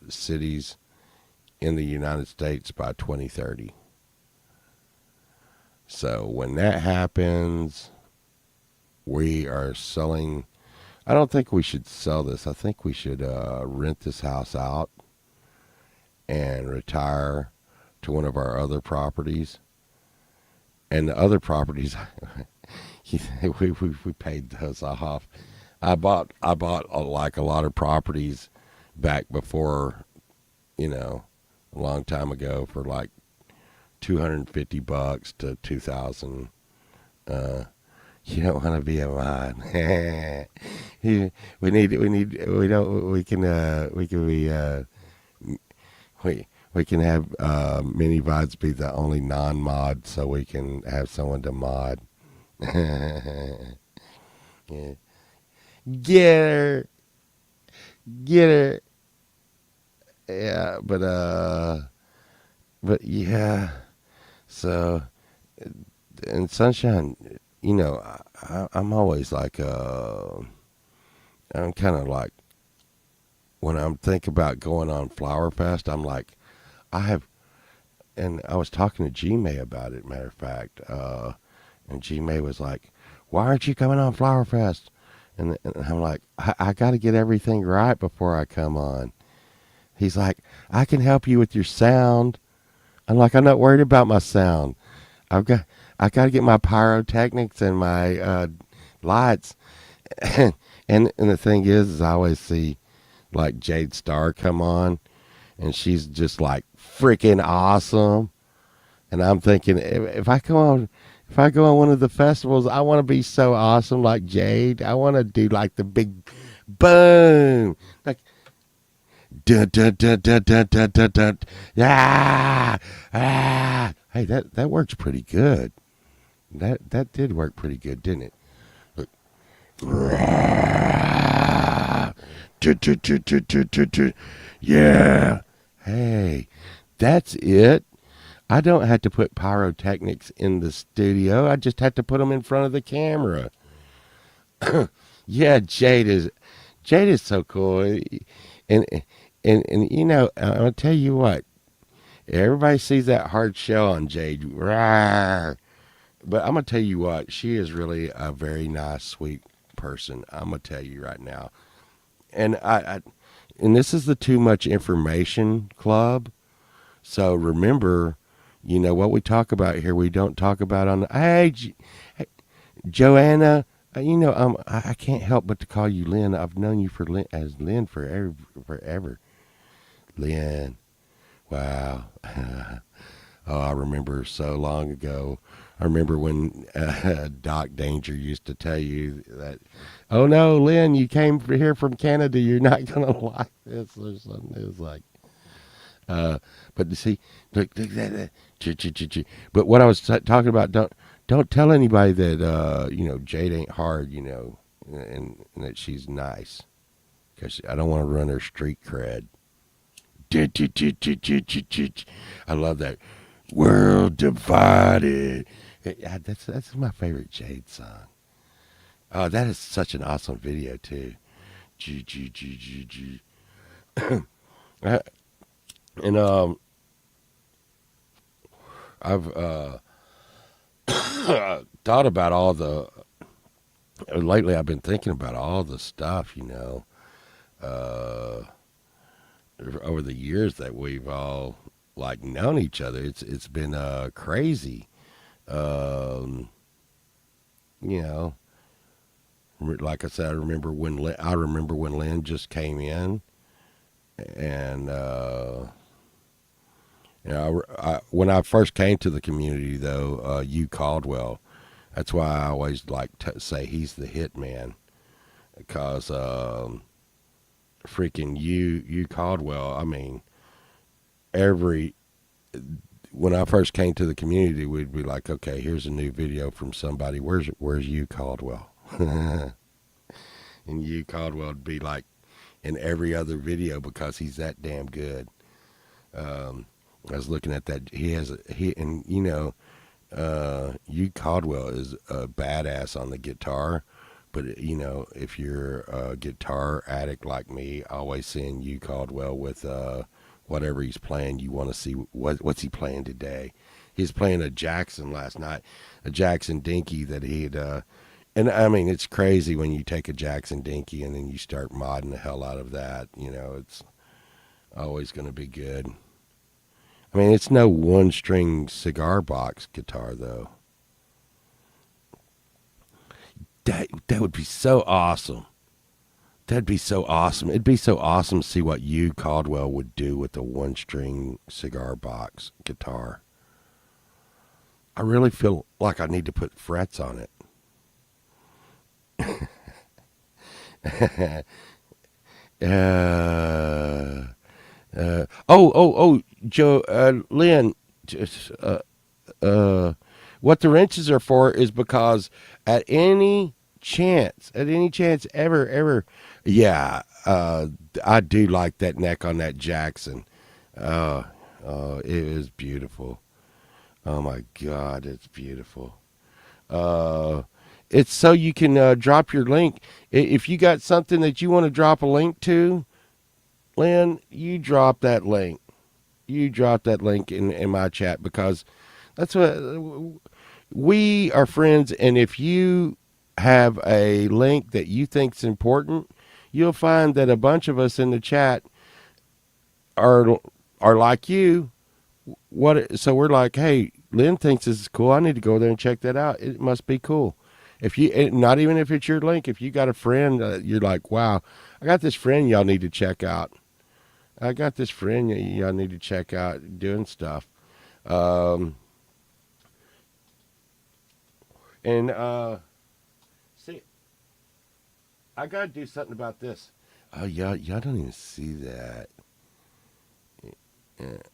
cities in the United States by 2030. So when that happens, we are selling. I don't think we should sell this. I think we should rent this house out and retire to one of our other properties. And the other properties, we paid those off. I bought like a lot of properties back before, a long time ago for like $250 to 2,000. You don't want to be a mod. We can have mini VODs be the only non-mod so we can have someone to mod. Yeah. Get her. Get her. Yeah, but yeah. So, and Sunshine, I'm always like, I'm kind of like, when I'm thinking about going on Flower Fest, I'm like, and I was talking to G May about it, matter of fact, and G May was like, why aren't you coming on Flower Fest? And I'm like, I got to get everything right before I come on. He's like, I can help you with your sound. I'm like, I'm not worried about my sound. I got to get my pyrotechnics and my lights. and the thing is I always see like Jade Starr come on, and she's just like freaking awesome. And I'm thinking, if I go on one of the festivals, I want to be so awesome like Jade. I want to do like the big boom, like Dun, dun, dun, dun, dun, dun, dun, dun. Ah, ah. Hey, that works pretty good. That did work pretty good, didn't it? Look. Yeah. Hey, that's it. I don't have to put pyrotechnics in the studio. I just have to put them in front of the camera. Yeah, Jade is so cool, and and you know I'm gonna tell you what. Everybody sees that hard shell on Jade, rawr, but I'm gonna tell you what. She is really a very nice, sweet person. I'm gonna tell you right now, and and this is the Too Much Information Club. So remember, you know what we talk about here. We don't talk about on the. Hey, Joanna. You know, I can't help but to call you Lynn. I've known you for as Lynn forever, forever. Lynn, wow. Oh, I remember so long ago. I remember when Doc Danger used to tell you that, oh no, Lynn, you came here from Canada. You're not gonna like this or something. It was like, uh, but you see, but what I was talking about, don't tell anybody that you know Jade ain't hard, you know, and that she's nice because I don't want to run her street cred. I love that. World divided. Yeah, that's my favorite Jade song. Oh, that is such an awesome video too. G G G G G. Uh, And I've thought about all the lately. I've been thinking about all the stuff, you know, uh, over the years that we've all like known each other. It's been crazy. Um, you know, like I said, I remember when Lynn just came in, and you know, when I first came to the community, though, Hugh Caldwell. That's why I always like to say he's the hit man, because freaking you Caldwell. I mean, every when I first came to the community, we'd be like, okay, here's a new video from somebody. Where's you Caldwell? And you Caldwell would be like in every other video because he's that damn good. I was looking at that. He and you know, you Caldwell is a badass on the guitar. But you know, if you're a guitar addict like me, always seeing you Caldwell with whatever he's playing, you want to see what's he playing today. He's playing a Jackson last night, a Jackson Dinky that he'd. And I mean, it's crazy when you take a Jackson Dinky and then you start modding the hell out of that. You know, it's always going to be good. I mean, it's no one string cigar box guitar though. That would be so awesome. That'd be so awesome. It'd be so awesome to see what you Caldwell would do with a one string cigar box guitar. I really feel like I need to put frets on it. Joe, Lynn, just, what the wrenches are for is because at any chance, ever, yeah, I do like that neck on that Jackson. Uh, it is beautiful. Oh my God, it's beautiful. Uh, it's so you can drop your link. If you got something that you want to drop a link to, Lynn, you drop that link. You drop that link in my chat because that's what we are friends. And if you have a link that you think's important, you'll find that a bunch of us in the chat are are like you. What? So we're like, hey, Lynn thinks this is cool. I need to go there and check that out. It must be cool. If you, not even if it's your link, if you got a friend, you're like, wow, I got this friend y'all need to check out. I got this friend y'all need to check out doing stuff. Um, and see, I gotta do something about this. Oh, y'all don't even see that.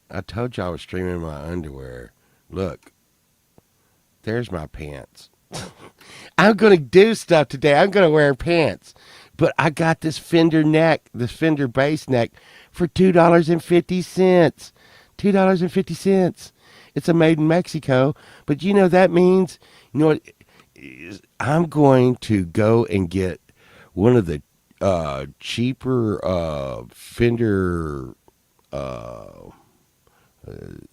I told you I was streaming my underwear. Look, there's my pants. I'm gonna do stuff today. I'm gonna wear pants. But I got this Fender bass neck for $2.50. $2.50. It's a made in Mexico. But you know that means, you know what? I'm going to go and get one of the cheaper Fender uh,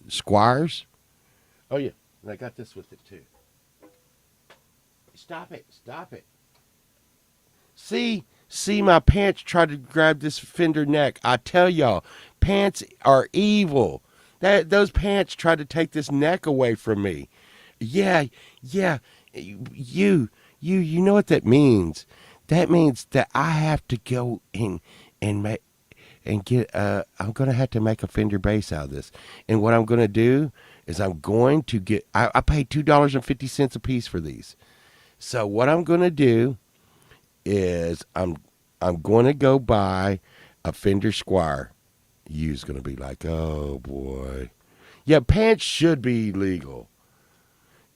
Squires. Oh yeah, and I got this with it too. Stop it! Stop it! See, my pants tried to grab this Fender neck. I tell y'all, pants are evil. Those pants tried to take this neck away from me. Yeah, yeah. You know what that means? That means that I have to go and make and get. I'm gonna have to make a Fender bass out of this. And what I'm gonna do is I'm going to get. I paid $2.50 a piece for these. So what I'm gonna do is I'm going to go buy a Fender Squire. You's going to be like, oh boy, yeah, pants should be legal.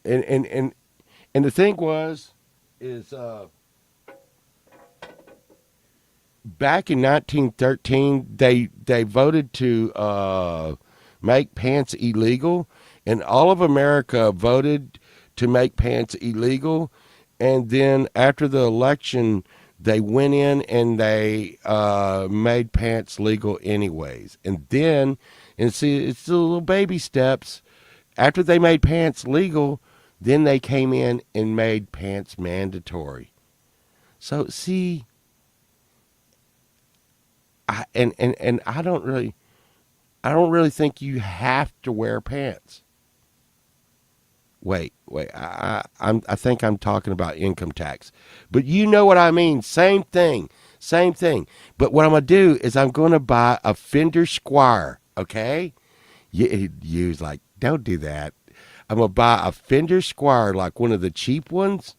And the thing is back in 1913 they voted to make pants illegal, and all of America voted to make pants illegal, and then after the election they went in and they made pants legal anyways. And then, and see, it's the little baby steps. After they made pants legal, then they came in and made pants mandatory. So see, and I don't really think you have to wear pants. Wait. I think I'm talking about income tax, but you know what I mean. Same thing. But what I'm gonna do is I'm gonna buy a Fender Squire. Okay? You was like, don't do that. I'm gonna buy a Fender Squire, like one of the cheap ones,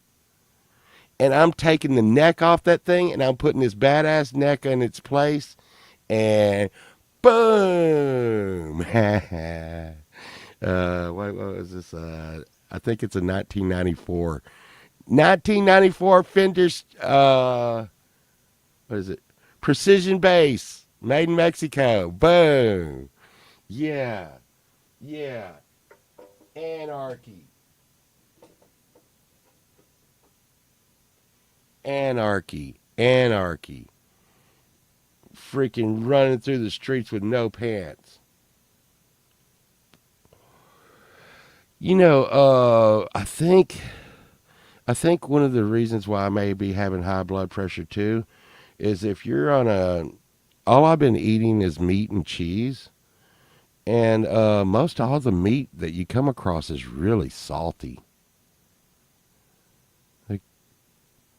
and I'm taking the neck off that thing, and I'm putting this badass neck in its place, and boom. What was this? I think it's a 1994 Fender. What is it? Precision bass, made in Mexico. Boom. Yeah, yeah. Anarchy, anarchy. Freaking running through the streets with no pants. You know, I think one of the reasons why I may be having high blood pressure too is if you're on all I've been eating is meat and cheese, and most all the meat that you come across is really salty. Like,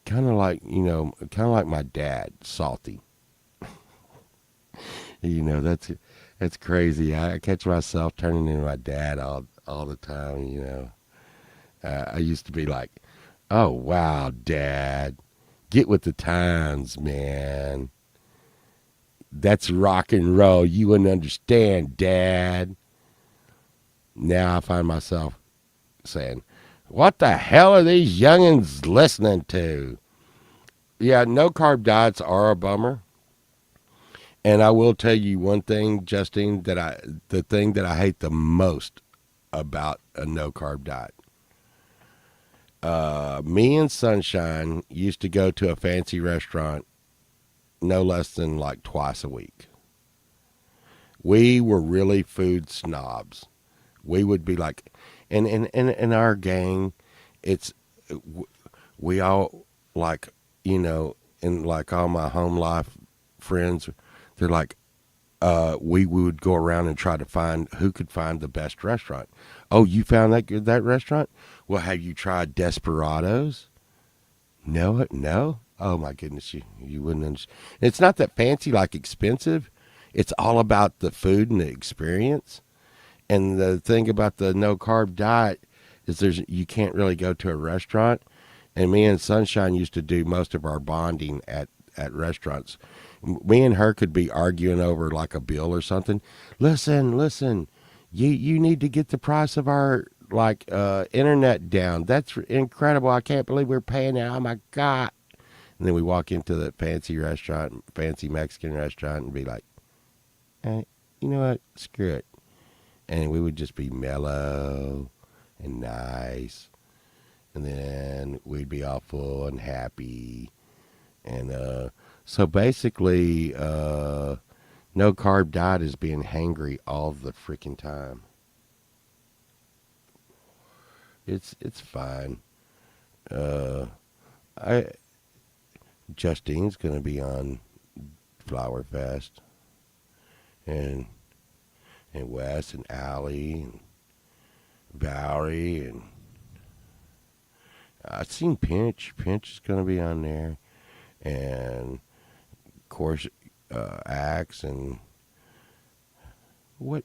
kind of like my dad, salty. That's crazy. I catch myself turning into my dad all the time. I used to be like, "Oh wow, Dad, get with the times, man. That's rock and roll. You wouldn't understand, Dad." Now I find myself saying, "What the hell are these youngins listening to?" Yeah, no carb diets are a bummer. And I will tell you one thing, Justine, the thing that I hate the most about a no carb diet. Me and Sunshine used to go to a fancy restaurant no less than like twice a week. We were really food snobs. We would be like, and in our gang, it's we all like, and like all my home life friends, they're like, we would go around and try to find who could find the best restaurant. Oh, you found that restaurant? Well, have you tried Desperados? No, no. Oh my goodness, you wouldn't understand. It's not that fancy, like expensive. It's all about the food and the experience. And the thing about the no carb diet is you can't really go to a restaurant. And me and Sunshine used to do most of our bonding at restaurants. Me and her could be arguing over like a bill or something. Listen, you need to get the price of our like internet down. That's incredible. I can't believe we're paying that. Oh my god. And then we walk into the fancy restaurant, fancy Mexican restaurant, and be like, you know what? Screw it. And we would just be mellow and nice. And then we'd be all full and happy. And so basically, no carb diet is being hangry all the freaking time. It's fine. Uh, I Justine's gonna be on Flower Fest, and Wes and Allie and Valerie, and I've seen Pinch. Pinch is gonna be on there, and of course Axe and what.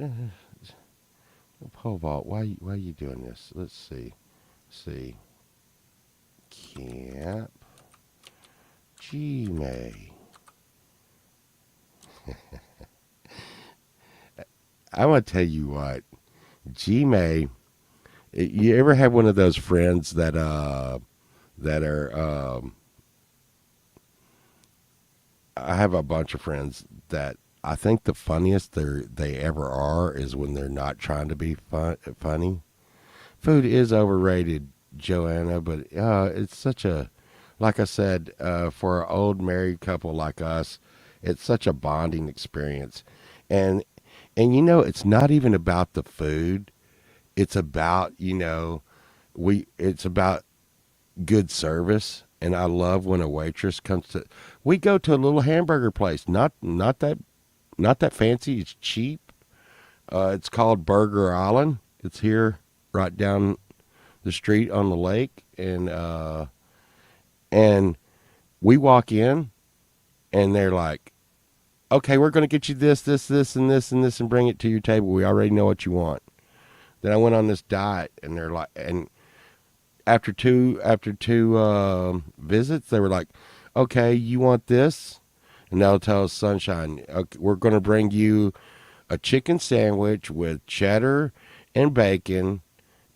Uh, Pole vault. Why are you doing this? Let's see. See. Camp. G-May. I want to tell you what. G-May. You ever have one of those friends that are I have a bunch of friends that I think the funniest they ever are is when they're not trying to be funny. Food is overrated, Joanna, but it's such a, like I said, for an old married couple like us, it's such a bonding experience, and it's not even about the food. It's about it's about good service, and I love when a waitress comes to. We go to a little hamburger place, not that fancy. It's cheap. It's called Burger Island. It's here right down the street on the lake, and we walk in, and they're like, "Okay, we're going to get you this, and this, and this, and bring it to your table. We already know what you want." Then I went on this diet, and they're like, and after two visits, they were like, "Okay, you want this?" And they'll tell us, Sunshine, okay, we're going to bring you a chicken sandwich with cheddar and bacon,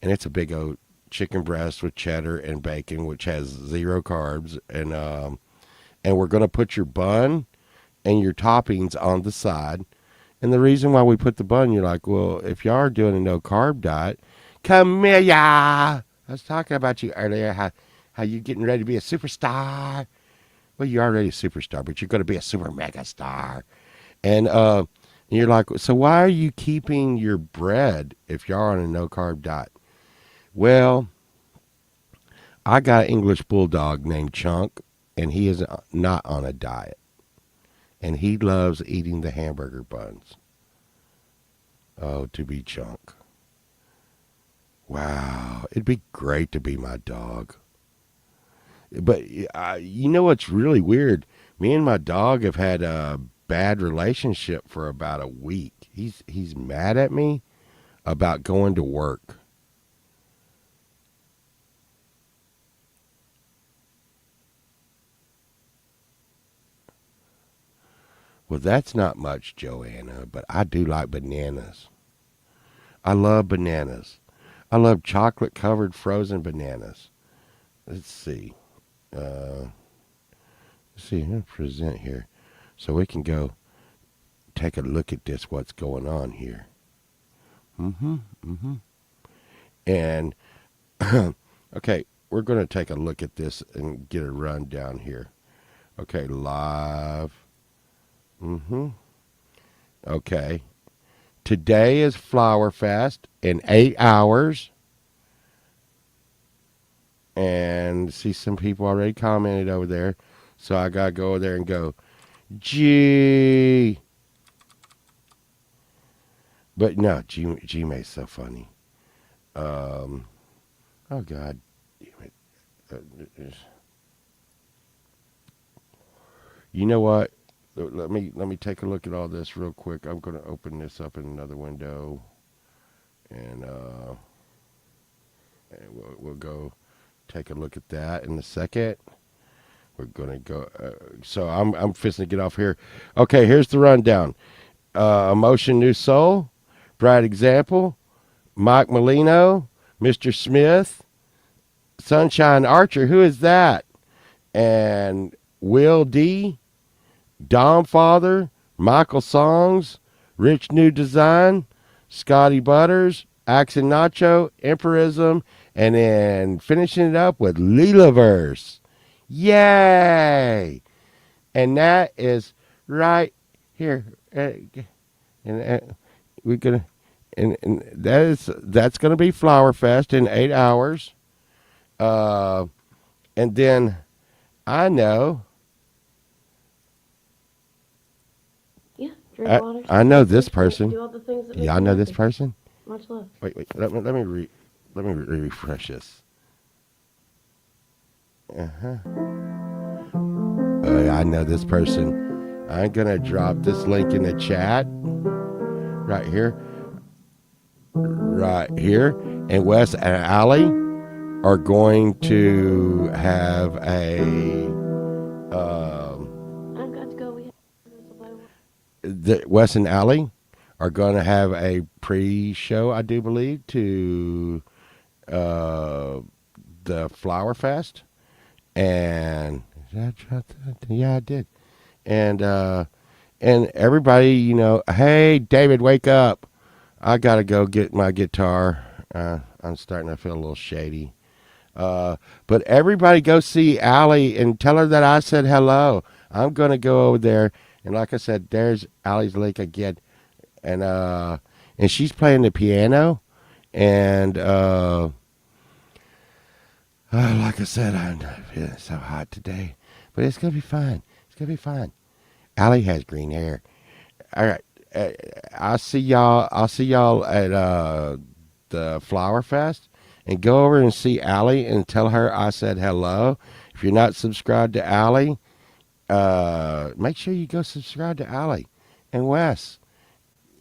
and it's a big old chicken breast with cheddar and bacon, which has zero carbs, and we're going to put your bun and your toppings on the side. And the reason why we put the bun, you're like, well, if you are doing a no carb diet, come here, ya. I was talking about you earlier, how you getting ready to be a superstar. Well, you're already a superstar, but you're going to be a super mega star. And you're like, so why are you keeping your bread if you're on a no carb diet? Well, I got an English bulldog named Chunk, and he is not on a diet, and he loves eating the hamburger buns. Oh, to be Chunk. Wow, it'd be great to be my dog. But you know what's really weird? Me and my dog have had a bad relationship for about a week. He's mad at me about going to work. Well, that's not much, Joanna, but I do like bananas. I love bananas. I love chocolate covered frozen bananas. Let's see. Uh, let's see. I'm going to present here so we can go take a look at this, what's going on here. Mm-hmm. Mm-hmm. And, okay, we're going to take a look at this and get a rundown here. Okay, live. Mm-hmm. Okay. Today is Flower Fest in 8 hours. And see some people already commented over there. So I got to go over there and go, G. But no, G May's so funny. Um, oh, God. Damn it. You know what? Let me take a look at all this real quick. I'm going to open this up in another window, and we'll go take a look at that in a second. We're gonna go. So I'm fixing to get off here. Okay, here's the rundown. Emotion New Soul, Bright Example, Mike Molino, Mr. Smith, Sunshine Archer. Who is that? And Will D, Dom Father, Michael Songs, Rich New Design, Scotty Butters, Axon Nacho, Emperism, and then finishing it up with Leelaverse. Yay! And that is right here. And we're gonna, and that's gonna be Flower Fest in 8 hours. And then I know. Yeah, drink water. I know this person. Do all the things that make Yeah, I you know this happy. person. Much love. Wait. Let me refresh this. I know this person. I'm gonna drop this link in the chat right here, and Wes and Allie are going to have a. I've got to go. We have to play. Wes and Allie are going to have a pre-show, I do believe, to the Flower Fest, and yeah, I did, and everybody, hey, David, wake up! I gotta go get my guitar. I'm starting to feel a little shady. But everybody go see Allie and tell her that I said hello. I'm gonna go over there, and like I said, there's Allie's link again, and she's playing the piano, and like I said, I'm feeling so hot today, but it's gonna be fine. It's gonna be fine. Allie has green hair. All right, I'll see y'all. I'll see y'all at the Flower Fest, and go over and see Allie and tell her I said hello. If you're not subscribed to Allie, make sure you go subscribe to Allie and Wes.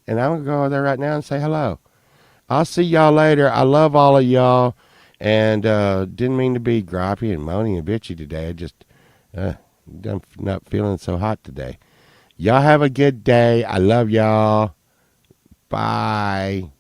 And I'm gonna go over there right now and say hello. I'll see y'all later. I love all of y'all, and didn't mean to be gripey and moany and bitchy today. I just I'm not feeling so hot today. Y'all have a good day. I love y'all. Bye.